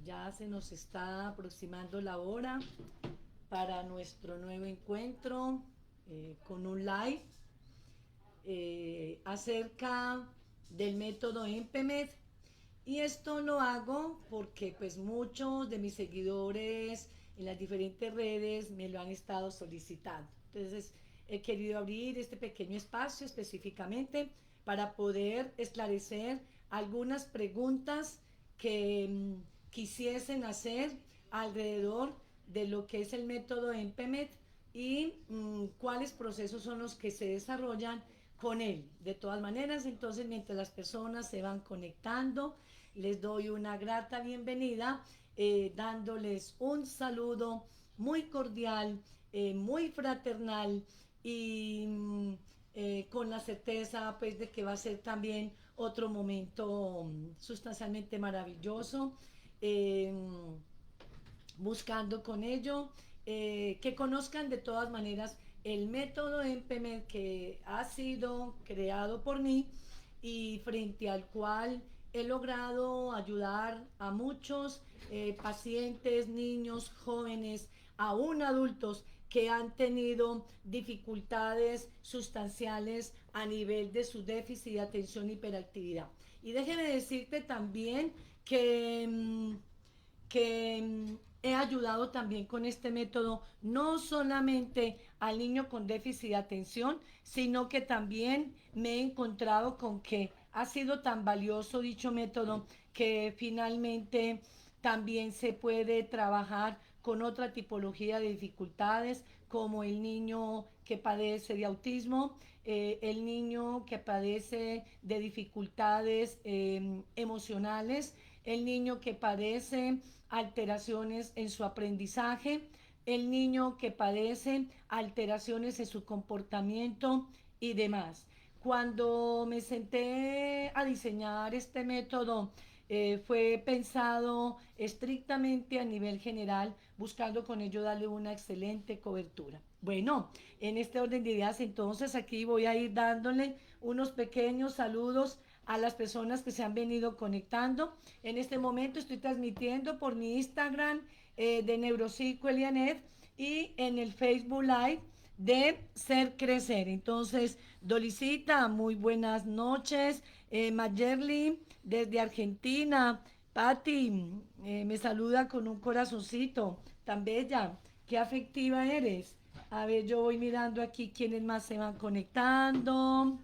Ya se nos está aproximando la hora para nuestro nuevo encuentro con un live acerca del método EMPEMED. Y esto lo hago porque pues muchos de mis seguidores en las diferentes redes me lo han estado solicitando. Entonces he querido abrir este pequeño espacio específicamente para poder esclarecer algunas preguntas que quisiesen hacer alrededor de lo que es el método EMPEMED y cuáles procesos son los que se desarrollan con él. De todas maneras, entonces, mientras las personas se van conectando, les doy una grata bienvenida, dándoles un saludo muy cordial, muy fraternal y con la certeza pues de que va a ser también otro momento sustancialmente maravilloso. Eh, Buscando con ello que conozcan de todas maneras el método EMPEMED que ha sido creado por mí y frente al cual he logrado ayudar a muchos pacientes, niños, jóvenes, aún adultos que han tenido dificultades sustanciales a nivel de su déficit de atención y hiperactividad. Y déjeme decirte también que he ayudado también con este método no solamente al niño con déficit de atención, sino que también me he encontrado con que ha sido tan valioso dicho método que finalmente también se puede trabajar con otra tipología de dificultades, como el niño que padece de autismo, el niño que padece de dificultades emocionales, el niño que padece alteraciones en su aprendizaje, el niño que padece alteraciones en su comportamiento y demás. Cuando me senté a diseñar este método, fue pensado estrictamente a nivel general, buscando con ello darle una excelente cobertura. Bueno, en este orden de ideas, entonces aquí voy a ir dándole unos pequeños saludos a las personas que se han venido conectando. En este momento estoy transmitiendo por mi Instagram de Neuropsico Elianet y en el Facebook Live de Ser Crecer. Entonces, Dolicita, muy buenas noches. Mayerly, desde Argentina. Patti, me saluda con un corazoncito. Tan bella, qué afectiva eres. A ver, yo voy mirando aquí quiénes más se van conectando.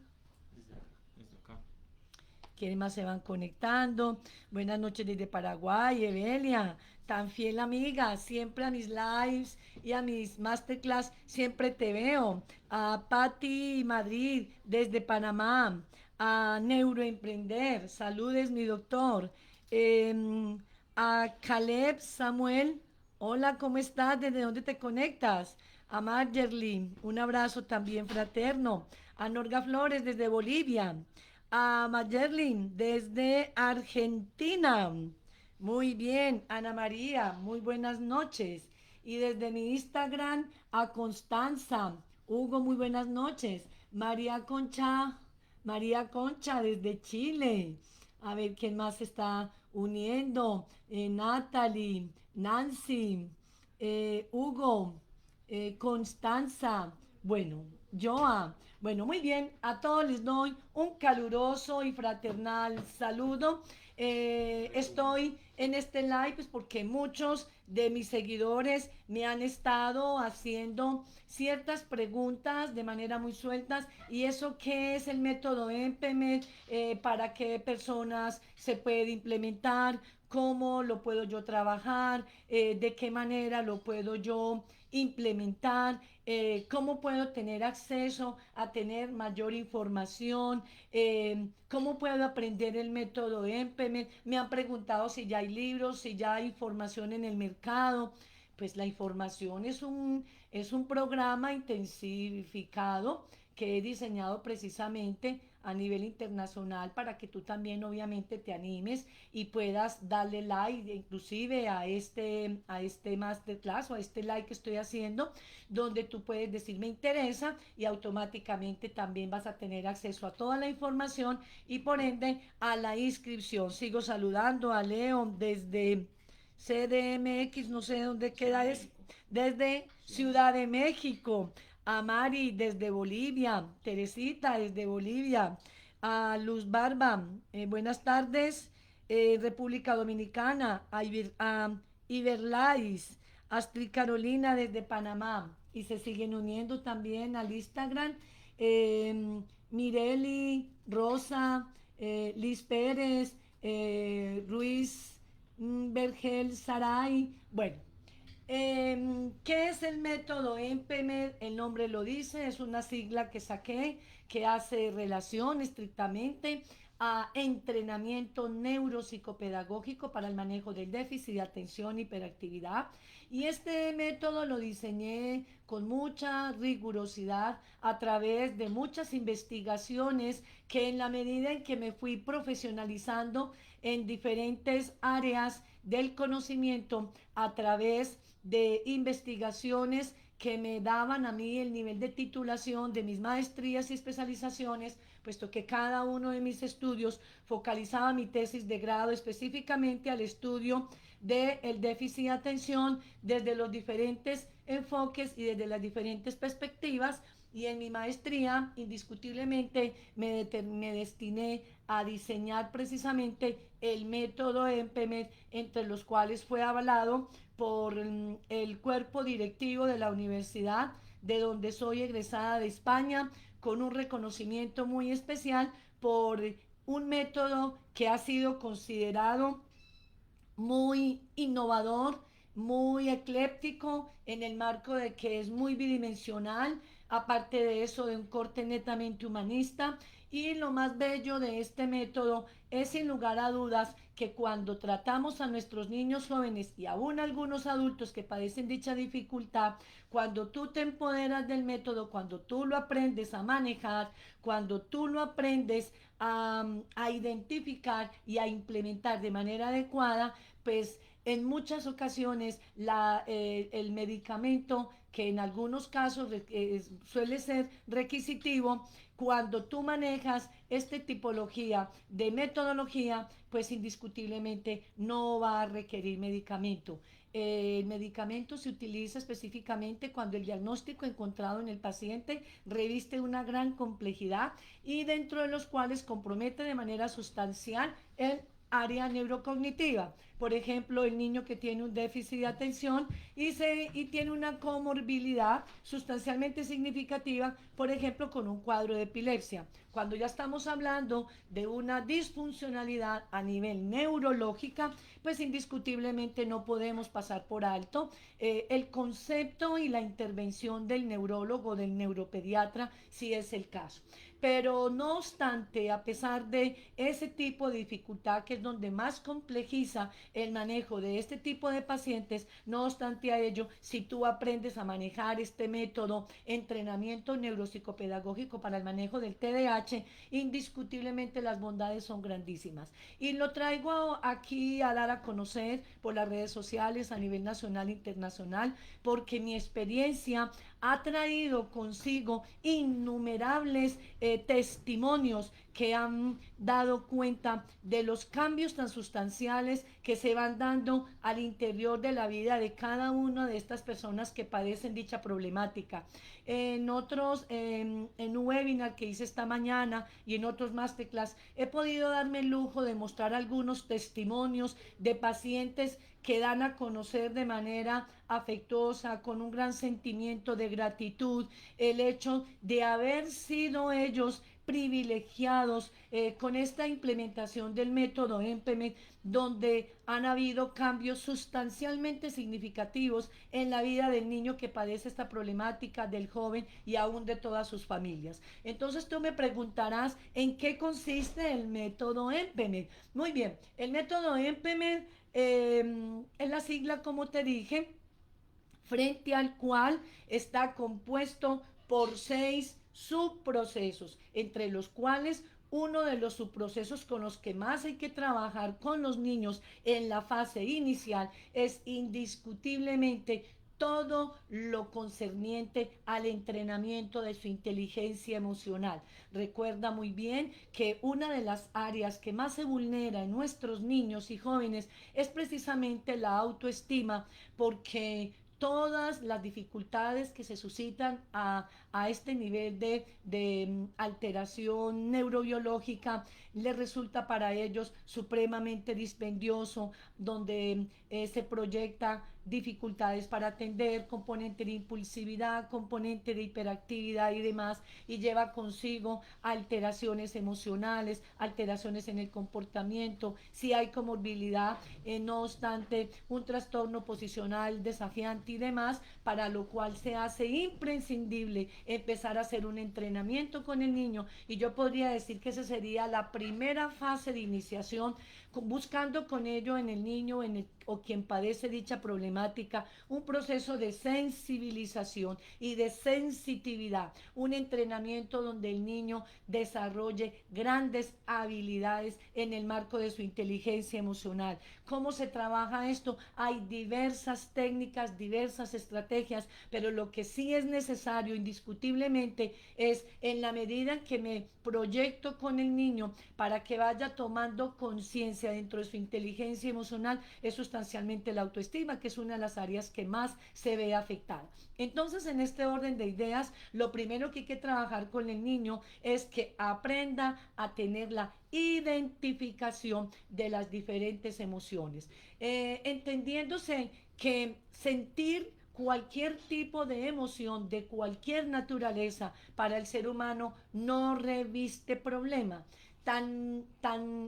¿Quiénes más se van conectando? Buenas noches desde Paraguay, Evelia, tan fiel amiga, siempre a mis lives y a mis masterclass, siempre te veo. A Patti Madrid desde Panamá, a Neuroemprender, saludes mi doctor. A Caleb Samuel, hola, ¿cómo estás? ¿Desde dónde te conectas? A Margerly, un abrazo también fraterno. A Norga Flores desde Bolivia, a Mayerlin desde Argentina. Muy bien, Ana María, muy buenas noches. Y desde mi Instagram a Constanza. Hugo, muy buenas noches. María Concha desde Chile. A ver quién más se está uniendo. Natalie, Nancy, Hugo, Constanza. Bueno, Joa. Bueno, muy bien, a todos les doy un caluroso y fraternal saludo. Estoy en este live pues, porque muchos de mis seguidores me han estado haciendo ciertas preguntas de manera muy sueltas. ¿Y eso qué es el método EMPEMED? ¿Para qué personas se puede implementar? ¿Cómo lo puedo yo trabajar? ¿De qué manera lo puedo yo implementar? ¿Cómo puedo tener acceso a tener mayor información? ¿Cómo puedo aprender el método EMPEMED? Me han preguntado si ya hay libros, si ya hay información en el mercado. Pues la información es un programa intensificado que he diseñado precisamente a nivel internacional para que tú también obviamente te animes y puedas darle like inclusive a este masterclass o a este like que estoy haciendo, donde tú puedes decir me interesa y automáticamente también vas a tener acceso a toda la información y por ende a la inscripción. Sigo saludando a Leo desde CDMX, no sé dónde queda, es desde Ciudad de México. A Mari desde Bolivia, Teresita desde Bolivia, a Luz Barba, buenas tardes, República Dominicana, a Iberlais, Astrid Carolina desde Panamá, y se siguen uniendo también al Instagram, Mireli, Rosa, Liz Pérez, Ruiz, Vergel, Saray, bueno. ¿Qué es el método EMPEMED? El nombre lo dice, es una sigla que saqué que hace relación estrictamente a entrenamiento neuropsicopedagógico para el manejo del déficit de atención y hiperactividad. Y este método lo diseñé con mucha rigurosidad a través de muchas investigaciones que en la medida en que me fui profesionalizando en diferentes áreas del conocimiento a través de investigaciones que me daban a mí el nivel de titulación de mis maestrías y especializaciones, puesto que cada uno de mis estudios focalizaba mi tesis de grado específicamente al estudio del déficit de atención desde los diferentes enfoques y desde las diferentes perspectivas. Y en mi maestría, indiscutiblemente, me destiné a diseñar precisamente el método EMPEMED, entre los cuales fue avalado por el cuerpo directivo de la universidad de donde soy egresada de España, con un reconocimiento muy especial por un método que ha sido considerado muy innovador, muy ecléptico en el marco de que es muy bidimensional, aparte de eso de un corte netamente humanista. Y lo más bello de este método es sin lugar a dudas que cuando tratamos a nuestros niños jóvenes y aún algunos adultos que padecen dicha dificultad, cuando tú te empoderas del método, cuando tú lo aprendes a manejar, cuando tú lo aprendes a identificar y a implementar de manera adecuada, pues en muchas ocasiones el medicamento, que en algunos casos suele ser requisitivo, cuando tú manejas esta tipología de metodología, pues indiscutiblemente no va a requerir medicamento. El medicamento se utiliza específicamente cuando el diagnóstico encontrado en el paciente reviste una gran complejidad y dentro de los cuales compromete de manera sustancial el área neurocognitiva. Por ejemplo, el niño que tiene un déficit de atención y tiene una comorbilidad sustancialmente significativa, por ejemplo, con un cuadro de epilepsia. Cuando ya estamos hablando de una disfuncionalidad a nivel neurológica, pues indiscutiblemente no podemos pasar por alto el concepto y la intervención del neurólogo, del neuropediatra, si es el caso. Pero no obstante, a pesar de ese tipo de dificultad, que es donde más complejiza el manejo de este tipo de pacientes, no obstante a ello, si tú aprendes a manejar este método, entrenamiento neuropsicopedagógico para el manejo del TDAH, indiscutiblemente las bondades son grandísimas. Y lo traigo aquí a dar a conocer por las redes sociales a nivel nacional e internacional, porque mi experiencia ha traído consigo innumerables testimonios que han dado cuenta de los cambios tan sustanciales que se van dando al interior de la vida de cada una de estas personas que padecen dicha problemática. En un webinar que hice esta mañana y en otros masterclass, he podido darme el lujo de mostrar algunos testimonios de pacientes que dan a conocer de manera afectuosa, con un gran sentimiento de gratitud, el hecho de haber sido ellos privilegiados con esta implementación del método EMPEMED, donde han habido cambios sustancialmente significativos en la vida del niño que padece esta problemática, del joven y aún de todas sus familias. Entonces tú me preguntarás en qué consiste el método EMPEMED. Muy bien, el método EMPEMED es la sigla, como te dije, frente al cual está compuesto por 6 subprocesos, entre los cuales uno de los subprocesos con los que más hay que trabajar con los niños en la fase inicial es indiscutiblemente todo lo concerniente al entrenamiento de su inteligencia emocional. Recuerda muy bien que una de las áreas que más se vulnera en nuestros niños y jóvenes es precisamente la autoestima, porque todas las dificultades que se suscitan a este nivel de alteración neurobiológica les resulta para ellos supremamente dispendioso, donde se proyecta dificultades para atender, componente de impulsividad, componente de hiperactividad y demás, y lleva consigo alteraciones emocionales, alteraciones en el comportamiento, si hay comorbilidad, no obstante, un trastorno posicional desafiante y demás, para lo cual se hace imprescindible empezar a hacer un entrenamiento con el niño, y yo podría decir que esa sería la primera fase de iniciación, buscando con ello en el niño o quien padece dicha problemática un proceso de sensibilización y de sensitividad, un entrenamiento donde el niño desarrolle grandes habilidades en el marco de su inteligencia emocional. ¿Cómo se trabaja esto? Hay diversas técnicas, diversas estrategias, pero lo que sí es necesario indiscutiblemente es, en la medida en que me proyecto con el niño para que vaya tomando conciencia dentro de su inteligencia emocional, es sustancialmente la autoestima, que es una de las áreas que más se ve afectada. Entonces, en este orden de ideas, lo primero que hay que trabajar con el niño es que aprenda a tener la identificación de las diferentes emociones, entendiéndose que sentir cualquier tipo de emoción de cualquier naturaleza para el ser humano no reviste problema. Tan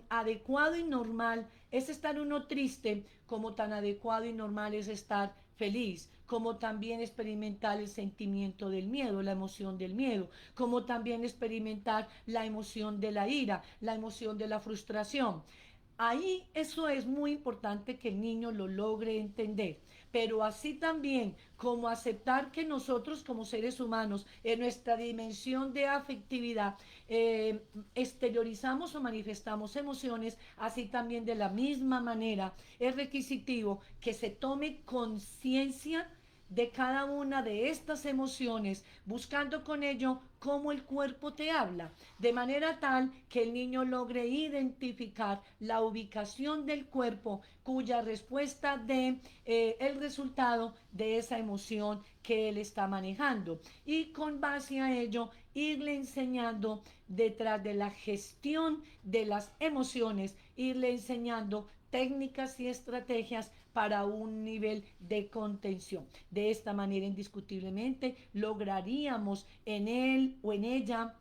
adecuado y normal es estar uno triste, como tan adecuado y normal es estar feliz, como también experimentar el sentimiento del miedo, la emoción del miedo, como también experimentar la emoción de la ira, la emoción de la frustración. Ahí eso es muy importante que el niño lo logre entender, pero así también como aceptar que nosotros como seres humanos en nuestra dimensión de afectividad exteriorizamos o manifestamos emociones, así también de la misma manera es requisitivo que se tome conciencia de cada una de estas emociones, buscando con ello cómo el cuerpo te habla, de manera tal que el niño logre identificar la ubicación del cuerpo cuya respuesta de el resultado de esa emoción que él está manejando, y con base a ello irle enseñando detrás de la gestión de las emociones, irle enseñando técnicas y estrategias para un nivel de contención. De esta manera, indiscutiblemente, lograríamos en él o en ella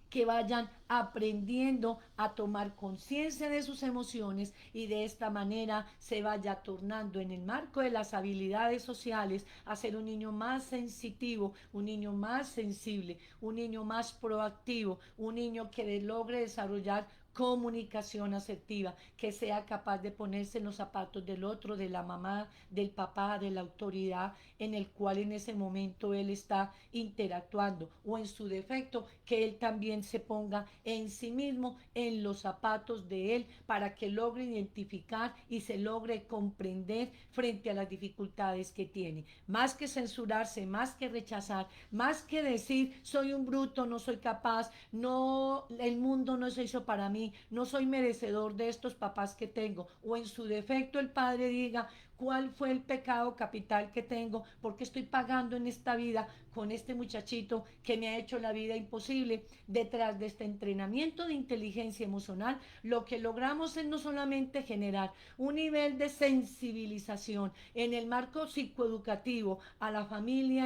que vayan aprendiendo a tomar conciencia de sus emociones, y de esta manera se vaya tornando en el marco de las habilidades sociales a ser un niño más sensitivo, un niño más sensible, un niño más proactivo, un niño que logre desarrollar comunicación asertiva, que sea capaz de ponerse en los zapatos del otro, de la mamá, del papá, de la autoridad en el cual en ese momento él está interactuando, o en su defecto, que él también se ponga en sí mismo en los zapatos de él para que logre identificar y se logre comprender frente a las dificultades que tiene. Más que censurarse, más que rechazar, más que decir soy un bruto, no soy capaz, no, el mundo no se hizo para mí, no soy merecedor de estos papás que tengo, o en su defecto el padre diga cuál fue el pecado capital que tengo, porque estoy pagando en esta vida con este muchachito que me ha hecho la vida imposible. Detrás de este entrenamiento de inteligencia emocional, lo que logramos es no solamente generar un nivel de sensibilización en el marco psicoeducativo a la familia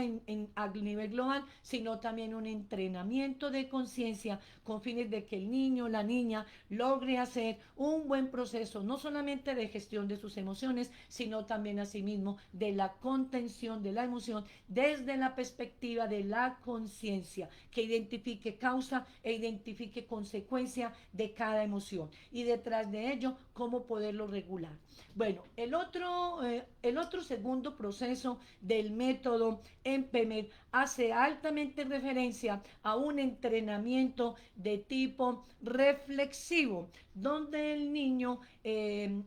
a nivel global, sino también un entrenamiento de conciencia con fines de que el niño o la niña logre hacer un buen proceso, no solamente de gestión de sus emociones, sino también asimismo de la contención de la emoción desde la perspectiva de la conciencia, que identifique causa e identifique consecuencia de cada emoción, y detrás de ello cómo poderlo regular. Bueno, el otro segundo proceso del método EMPEMED hace altamente referencia a un entrenamiento de tipo reflexivo, donde el niño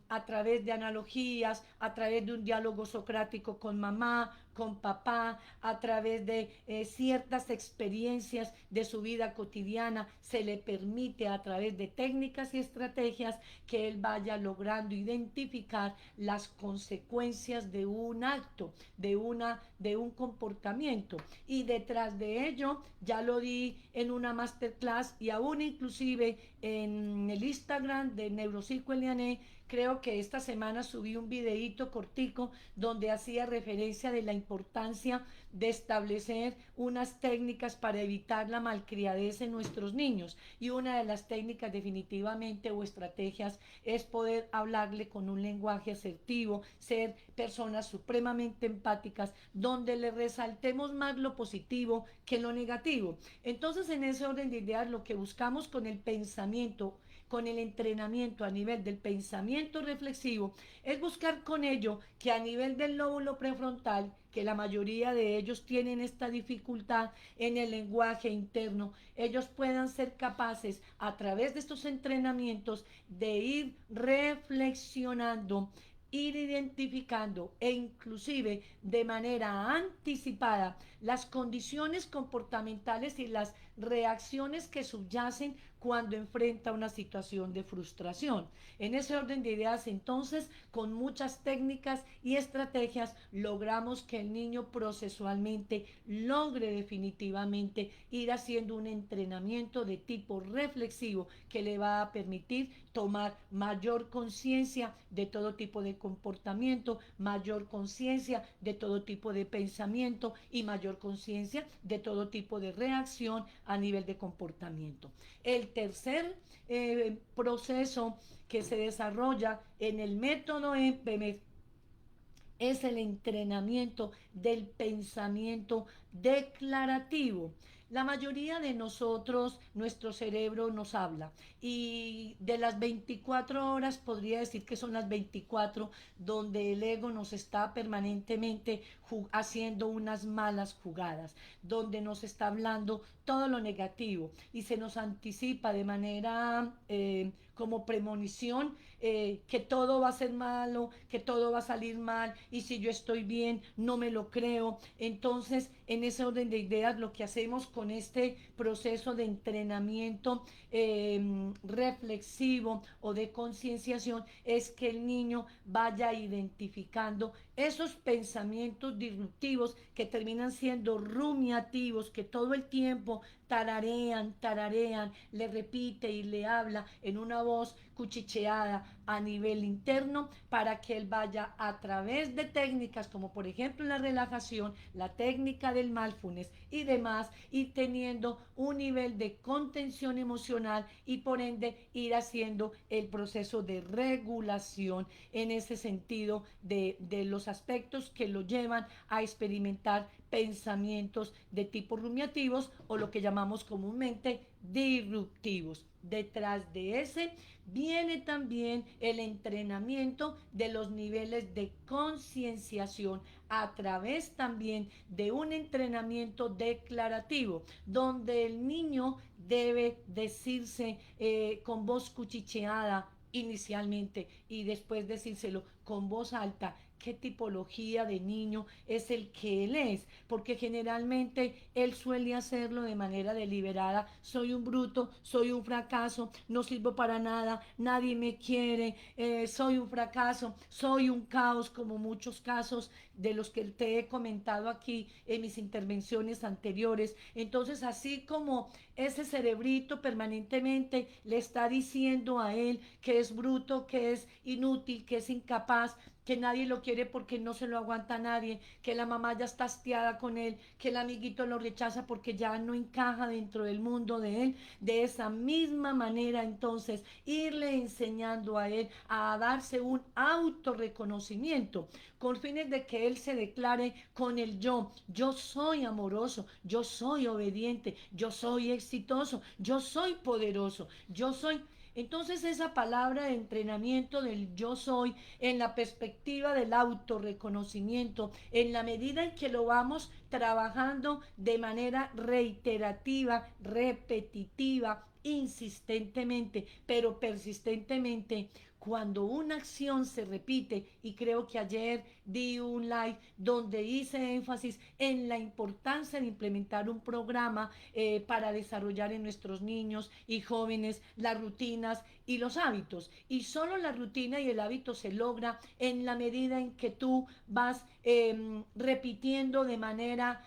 a través de analogías, a través de un diálogo socrático con mamá, con papá, a través de ciertas experiencias de su vida cotidiana, se le permite a través de técnicas y estrategias que él vaya logrando identificar las consecuencias de un acto, de un comportamiento. Y detrás de ello, ya lo di en una masterclass y aún inclusive en el Instagram de Neuropsico Eliané, creo que esta semana subí un videíto cortico donde hacía referencia de la importancia de establecer unas técnicas para evitar la malcriadez en nuestros niños. Y una de las técnicas definitivamente o estrategias es poder hablarle con un lenguaje asertivo, ser personas supremamente empáticas, donde le resaltemos más lo positivo que lo negativo. Entonces, en ese orden de ideas, lo que buscamos con el pensamiento, con el entrenamiento a nivel del pensamiento reflexivo, es buscar con ello que a nivel del lóbulo prefrontal, que la mayoría de ellos tienen esta dificultad en el lenguaje interno, ellos puedan ser capaces a través de estos entrenamientos de ir reflexionando, ir identificando e inclusive de manera anticipada las condiciones comportamentales y las reacciones que subyacen cuando enfrenta una situación de frustración. En ese orden de ideas, entonces, con muchas técnicas y estrategias, logramos que el niño procesualmente logre definitivamente ir haciendo un entrenamiento de tipo reflexivo que le va a permitir tomar mayor conciencia de todo tipo de comportamiento, mayor conciencia de todo tipo de pensamiento y mayor conciencia de todo tipo de reacción a nivel de comportamiento. El tercer proceso que se desarrolla en el método EMPEMES es el entrenamiento del pensamiento declarativo. La mayoría de nosotros, nuestro cerebro nos habla y de las 24 horas podría decir que son las 24 donde el ego nos está permanentemente haciendo unas malas jugadas, donde nos está hablando todo lo negativo y se nos anticipa de manera como premonición que todo va a ser malo, que todo va a salir mal y si yo estoy bien no me lo creo. Entonces, en ese orden de ideas, lo que hacemos con este proceso de entrenamiento reflexivo o de concienciación es que el niño vaya identificando esos pensamientos disruptivos que terminan siendo rumiativos, que todo el tiempo tararean, le repite y le habla en una voz cuchicheada a nivel interno para que él vaya a través de técnicas como por ejemplo la relajación, la técnica del mindfulness y demás, ir teniendo un nivel de contención emocional y por ende ir haciendo el proceso de regulación en ese sentido de los aspectos que lo llevan a experimentar pensamientos de tipo rumiativos o lo que llamamos comúnmente disruptivos. Detrás de ese viene también el entrenamiento de los niveles de concienciación a través también de un entrenamiento declarativo, donde el niño debe decirse con voz cuchicheada inicialmente y después decírselo con voz alta qué tipología de niño es el que él es, porque generalmente él suele hacerlo de manera deliberada. Soy un bruto, soy un fracaso, no sirvo para nada, nadie me quiere, soy un fracaso, soy un caos, como muchos casos de los que te he comentado aquí en mis intervenciones anteriores. Entonces, así como ese cerebrito permanentemente le está diciendo a él que es bruto, que es inútil, que es incapaz, que nadie lo quiere porque no se lo aguanta a nadie, que la mamá ya está hastiada con él, que el amiguito lo rechaza porque ya no encaja dentro del mundo de él. De esa misma manera, entonces, irle enseñando a él a darse un autorreconocimiento con fines de que él se declare con el yo. Yo soy amoroso, yo soy obediente, yo soy exitoso, yo soy poderoso, yo soy. Entonces esa palabra de entrenamiento del yo soy en la perspectiva del autorreconocimiento, en la medida en que lo vamos trabajando de manera reiterativa, repetitiva, insistentemente, pero persistentemente, cuando una acción se repite, y creo que ayer di un live donde hice énfasis en la importancia de implementar un programa para desarrollar en nuestros niños y jóvenes las rutinas y los hábitos. Y solo la rutina y el hábito se logra en la medida en que tú vas repitiendo de manera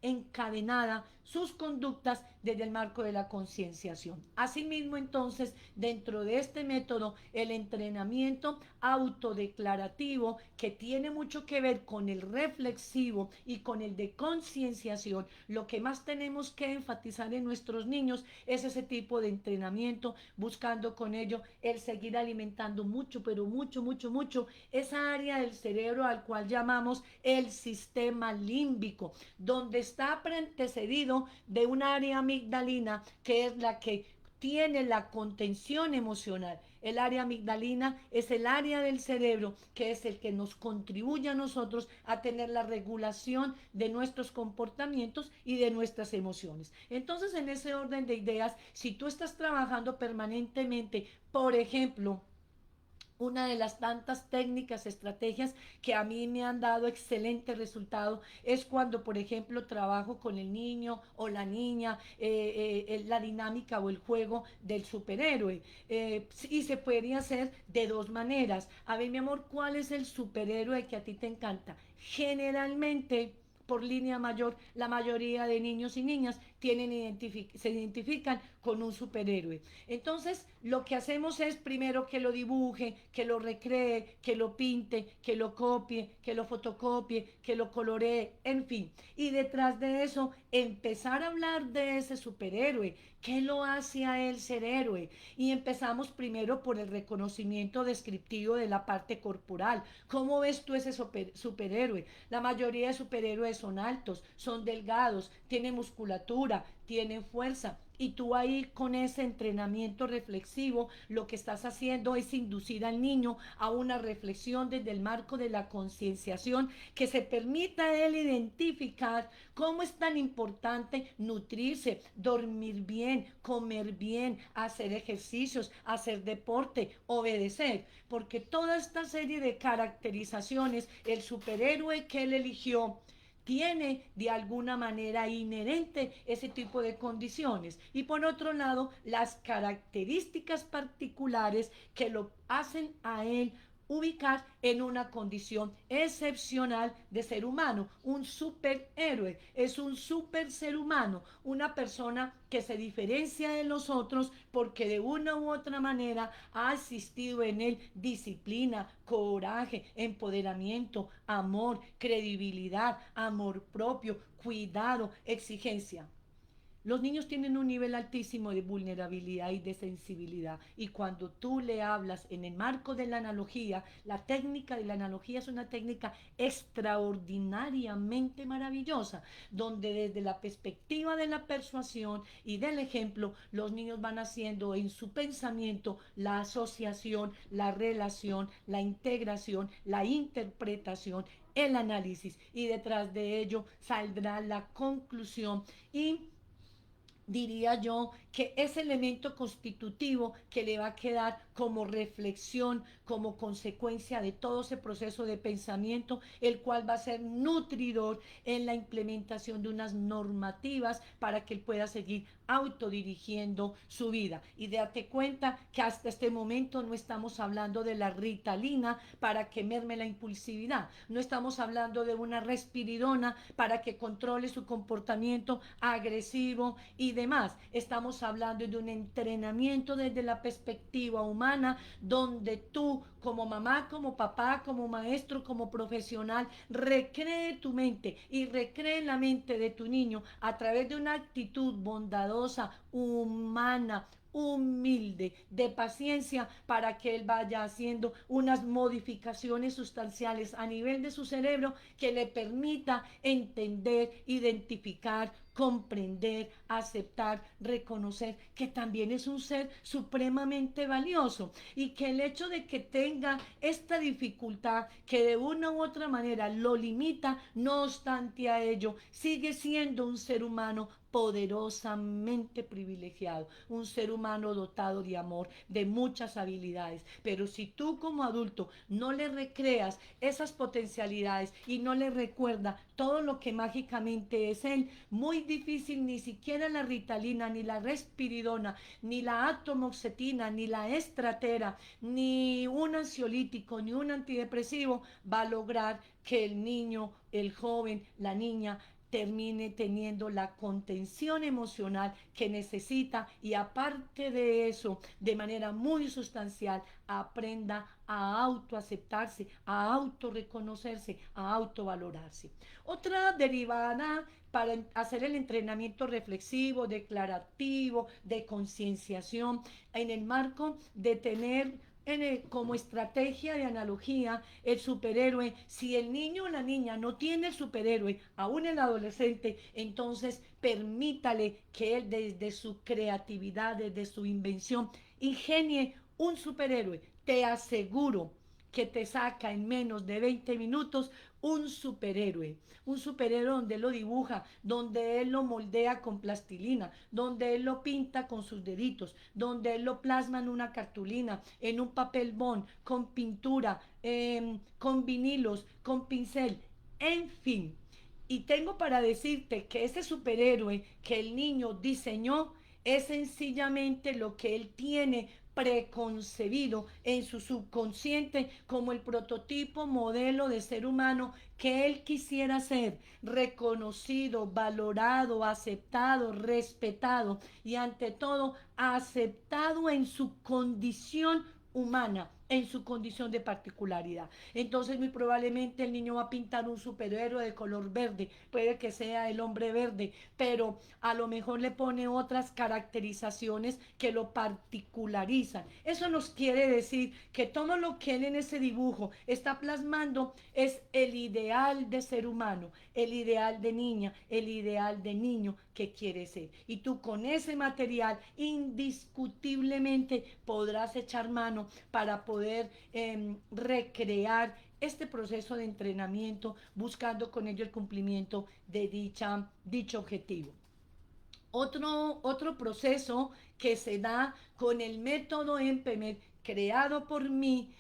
encadenada sus conductas desde el marco de la concienciación. Asimismo, entonces, dentro de este método, el entrenamiento autodeclarativo, que tiene mucho que ver con el reflexivo y con el de concienciación, lo que más tenemos que enfatizar en nuestros niños es ese tipo de entrenamiento, buscando con ello el seguir alimentando mucho, pero mucho, mucho, mucho esa área del cerebro al cual llamamos el sistema límbico, donde está antecedido de un área amigdalina que es la que tiene la contención emocional. El área amigdalina es el área del cerebro que es el que nos contribuye a nosotros a tener la regulación de nuestros comportamientos y de nuestras emociones. Entonces, en ese orden de ideas, si tú estás trabajando permanentemente, por ejemplo, una de las tantas técnicas, estrategias que a mí me han dado excelente resultado es cuando, por ejemplo, trabajo con el niño o la niña, la dinámica o el juego del superhéroe. Y se puede hacer de dos maneras. A ver, mi amor, ¿cuál es el superhéroe que a ti te encanta? Generalmente, por línea mayor, la mayoría de niños y niñas se identifican con un superhéroe. Entonces, lo que hacemos es primero que lo dibuje, que lo recree, que lo pinte, que lo copie, que lo fotocopie, que lo coloree, en fin. Y detrás de eso, empezar a hablar de ese superhéroe. ¿Qué lo hace a él ser héroe? Y empezamos primero por el reconocimiento descriptivo de la parte corporal. ¿Cómo ves tú ese superhéroe? La mayoría de superhéroes son altos, son delgados, tienen musculatura, tienen fuerza. Y tú ahí con ese entrenamiento reflexivo lo que estás haciendo es inducir al niño a una reflexión desde el marco de la concienciación que se permita a él identificar cómo es tan importante nutrirse, dormir bien, comer bien, hacer ejercicios, hacer deporte, obedecer. Porque toda esta serie de caracterizaciones, el superhéroe que él eligió, tiene de alguna manera inherente ese tipo de condiciones. Y por otro lado, las características particulares que lo hacen a él ubicar en una condición excepcional de ser humano. Un superhéroe es un super ser humano, una persona que se diferencia de los otros porque de una u otra manera ha existido en él disciplina, coraje, empoderamiento, amor, credibilidad, amor propio, cuidado, exigencia. Los niños tienen un nivel altísimo de vulnerabilidad y de sensibilidad. Y cuando tú le hablas en el marco de la analogía, la técnica de la analogía es una técnica extraordinariamente maravillosa, donde desde la perspectiva de la persuasión y del ejemplo, los niños van haciendo en su pensamiento la asociación, la relación, la integración, la interpretación, el análisis. Y detrás de ello saldrá la conclusión y diría yo que ese elemento constitutivo que le va a quedar como reflexión, como consecuencia de todo ese proceso de pensamiento, el cual va a ser nutridor en la implementación de unas normativas para que él pueda seguir autodirigiendo su vida. Y date cuenta que hasta este momento no estamos hablando de la ritalina para que merme la impulsividad, no estamos hablando de una respiridona para que controle su comportamiento agresivo y demás. Estamos hablando de un entrenamiento desde la perspectiva humana donde tú como mamá, como papá, como maestro, como profesional, recree tu mente y recree la mente de tu niño a través de una actitud bondadosa, humana, humilde, de paciencia, para que él vaya haciendo unas modificaciones sustanciales a nivel de su cerebro que le permita entender, identificar, comprender, aceptar, reconocer que también es un ser supremamente valioso y que el hecho de que tenga esta dificultad que de una u otra manera lo limita, no obstante a ello, sigue siendo un ser humano poderosamente privilegiado, un ser humano dotado de amor, de muchas habilidades. Pero si tú como adulto no le recreas esas potencialidades y no le recuerda todo lo que mágicamente es él, muy difícil, ni siquiera la ritalina, ni la respiridona, ni la atomoxetina, ni la estratera, ni un ansiolítico, ni un antidepresivo va a lograr que el niño, el joven, la niña termine teniendo la contención emocional que necesita y aparte de eso, de manera muy sustancial, aprenda a autoaceptarse, a autorreconocerse, a autovalorarse. Otra derivada para hacer el entrenamiento reflexivo, declarativo, de concienciación, en el marco de tener como estrategia de analogía el superhéroe. Si el niño o la niña no tiene el superhéroe, aún el adolescente, entonces permítale que él desde su creatividad, desde su invención, ingenie un superhéroe. Te aseguro que te saca en menos de 20 minutos un superhéroe donde él lo dibuja, donde él lo moldea con plastilina, donde él lo pinta con sus deditos, donde él lo plasma en una cartulina, en un papel bond, con pintura, con vinilos, con pincel, en fin. Y tengo para decirte que ese superhéroe que el niño diseñó es sencillamente lo que él tiene preconcebido en su subconsciente como el prototipo modelo de ser humano que él quisiera ser, reconocido, valorado, aceptado, respetado y ante todo aceptado en su condición humana, en su condición de particularidad. Entonces muy probablemente el niño va a pintar un superhéroe de color verde, puede que sea el hombre verde, pero a lo mejor le pone otras caracterizaciones que lo particularizan. Eso nos quiere decir que todo lo que él en ese dibujo está plasmando es el ideal de ser humano, el ideal de niña, el ideal de niño que quiere ser. Y tú con ese material indiscutiblemente podrás echar mano para poder recrear este proceso de entrenamiento, buscando con ello el cumplimiento de dicho objetivo. Otro proceso que se da con el método EMPEMED, creado por mí,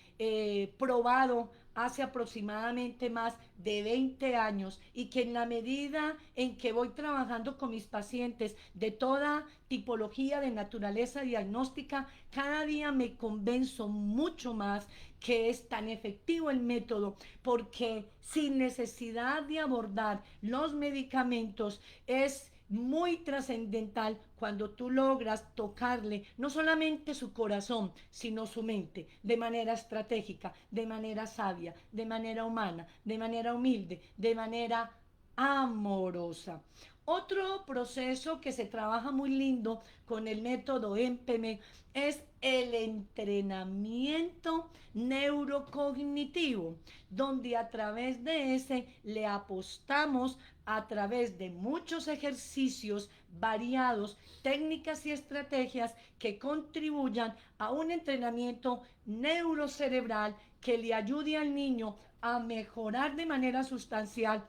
probado hace aproximadamente más de 20 años y que en la medida en que voy trabajando con mis pacientes de toda tipología de naturaleza diagnóstica, cada día me convenzo mucho más que es tan efectivo el método porque sin necesidad de abordar los medicamentos es muy trascendental cuando tú logras tocarle no solamente su corazón, sino su mente, de manera estratégica, de manera sabia, de manera humana, de manera humilde, de manera amorosa. Otro proceso que se trabaja muy lindo con el método EMPEME es el entrenamiento neurocognitivo, donde a través de ese le apostamos a través de muchos ejercicios variados, técnicas y estrategias que contribuyan a un entrenamiento neurocerebral que le ayude al niño a mejorar de manera sustancial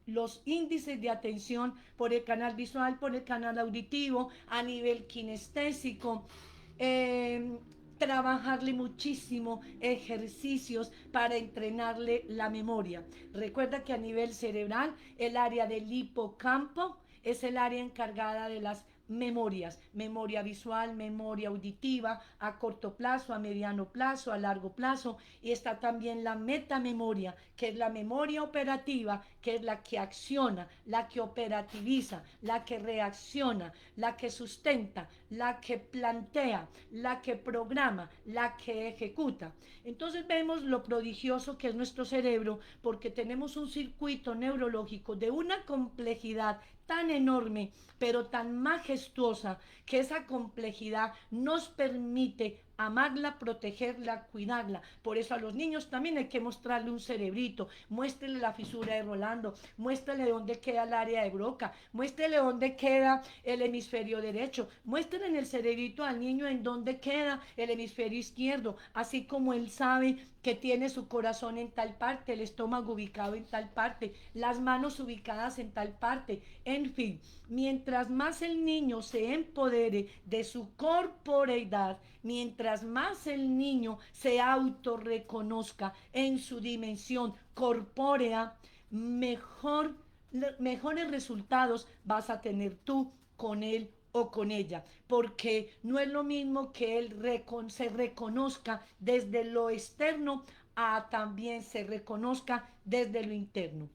los índices de atención por el canal visual, por el canal auditivo, a nivel kinestésico, eh, trabajarle muchísimo ejercicios para entrenarle la memoria. Recuerda que a nivel cerebral, el área del hipocampo es el área encargada de las memorias, memoria visual, memoria auditiva, a corto plazo, a mediano plazo, a largo plazo, y está también la metamemoria, que es la memoria operativa, que es la que acciona, la que operativiza, la que reacciona, la que sustenta, la que plantea, la que programa, la que ejecuta. Entonces vemos lo prodigioso que es nuestro cerebro porque tenemos un circuito neurológico de una complejidad tan enorme, pero tan majestuosa, que esa complejidad nos permite amarla, protegerla, cuidarla. Por eso a los niños también hay que mostrarle un cerebrito, muéstrele la fisura de Rolando, muéstrele dónde queda el área de Broca, muéstrele dónde queda el hemisferio derecho, muéstrele en el cerebrito al niño en dónde queda el hemisferio izquierdo, así como él sabe que tiene su corazón en tal parte, el estómago ubicado en tal parte, las manos ubicadas en tal parte, en fin, mientras más el niño se empodere de su corporeidad, mientras más el niño se autorreconozca en su dimensión corpórea, mejor, mejores resultados vas a tener tú con él o con ella, porque no es lo mismo que él se reconozca desde lo externo a también se reconozca desde lo interno.